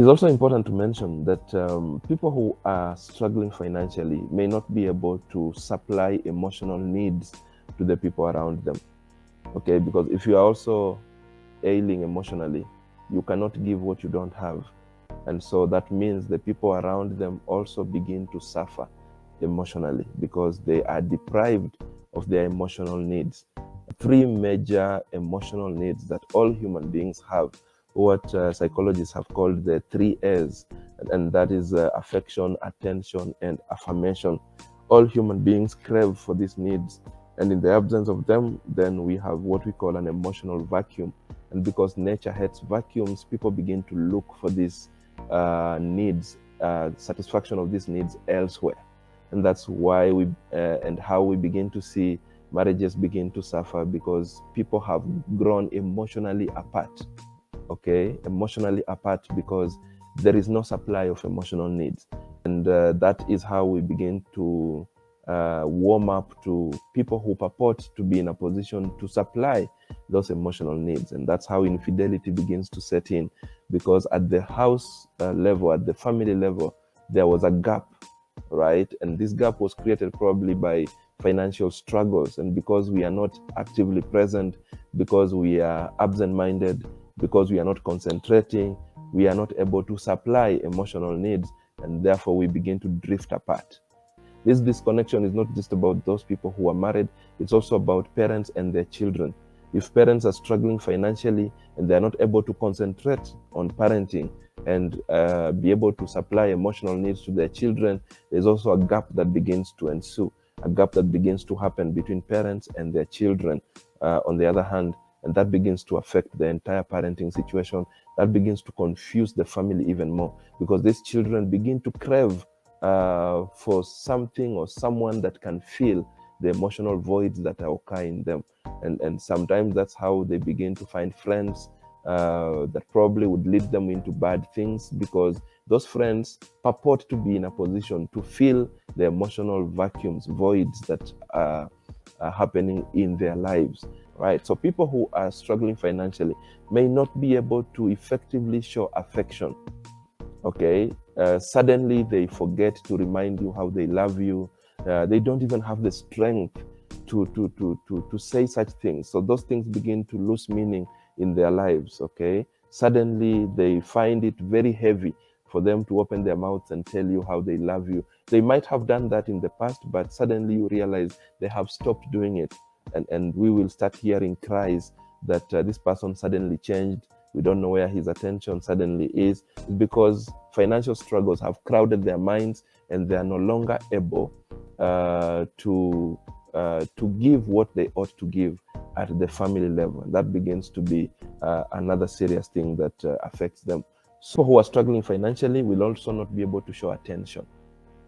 It's also important to mention that people who are struggling financially may not be able to supply emotional needs to the people around them. Okay, because if you are also ailing emotionally, you cannot give what you don't have. And so that means the people around them also begin to suffer emotionally because they are deprived of their emotional needs. Three major emotional needs that all human beings have, what psychologists have called the three A's, and that is affection, attention, and affirmation. All human beings crave for these needs, and in the absence of them, then we have what we call an emotional vacuum. And because nature hates vacuums, people begin to look for these needs, satisfaction of these needs elsewhere. And that's why we and how we begin to see marriages begin to suffer, because people have grown emotionally apart. Okay, emotionally apart because there is no supply of emotional needs. And that is how we begin to warm up to people who purport to be in a position to supply those emotional needs. And that's how infidelity begins to set in, because at the house level, at the family level, there was a gap, right? And this gap was created probably by financial struggles. And because we are not actively present, because we are absent minded, because we are not concentrating, we are not able to supply emotional needs, and therefore we begin to drift apart. This disconnection is not just about those people who are married, it's also about parents and their children. If parents are struggling financially and they are not able to concentrate on parenting and be able to supply emotional needs to their children, there's also a gap that begins to ensue, a gap that begins to happen between parents and their children, on the other hand, and that begins to affect the entire parenting situation. That begins to confuse the family even more, because these children begin to crave for something or someone that can fill the emotional voids that are occurring in them. And sometimes that's how they begin to find friends that probably would lead them into bad things, because those friends purport to be in a position to fill the emotional vacuums, voids that are happening in their lives, right? So people who are struggling financially may not be able to effectively show affection. Okay, suddenly they forget to remind you how they love you. They don't even have the strength to say such things. So those things begin to lose meaning in their lives. Okay, suddenly they find it very heavy for them to open their mouths and tell you how they love you. They might have done that in the past, but suddenly you realize they have stopped doing it. And we will start hearing cries that this person suddenly changed. We don't know where his attention suddenly is, because financial struggles have crowded their minds and they are no longer able to give what they ought to give at the family level. And that begins to be another serious thing that affects them. So who are struggling financially will also not be able to show attention.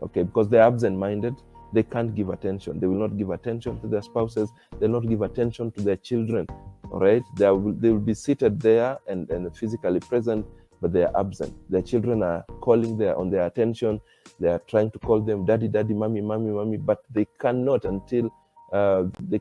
Okay, because they're absent-minded, they can't give attention. They will not give attention to their spouses. They'll not give attention to their children. All right, they will be seated there and physically present, but they are absent. Their children are calling on their attention. They are trying to call them daddy, daddy, mommy, mommy, mommy, but they cannot until they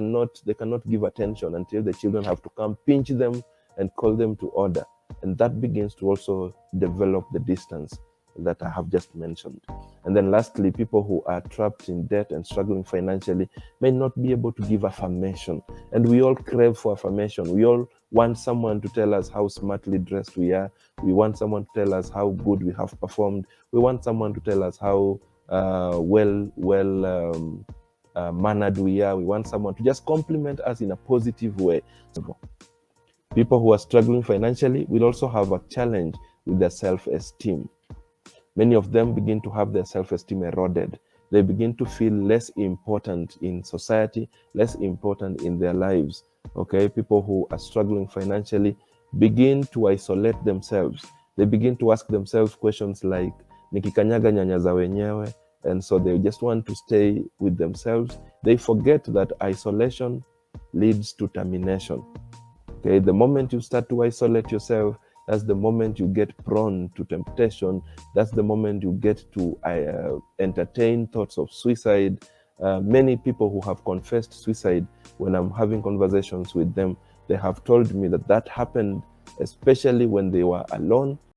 cannot give attention until the children have to come pinch them and call them to order. And that begins to also develop the distance that I have just mentioned. And then lastly, people who are trapped in debt and struggling financially may not be able to give affirmation. And we all crave for affirmation. We all want someone to tell us how smartly dressed we are. We want someone to tell us how good we have performed. We want someone to tell us how mannered we are. We want someone to just compliment us in a positive way. People who are struggling financially will also have a challenge with their self-esteem. Many of them begin to have their self-esteem eroded. They begin to feel less important in society, less important in their lives. Okay, people who are struggling financially begin to isolate themselves. They begin to ask themselves questions like, nikikanyaga nyanya za wenyewe, and so they just want to stay with themselves. They forget that isolation leads to termination. Okay, the moment you start to isolate yourself, that's the moment you get prone to temptation. That's the moment you get to entertain thoughts of suicide. Many people who have confessed suicide, when I'm having conversations with them, they have told me that happened especially when they were alone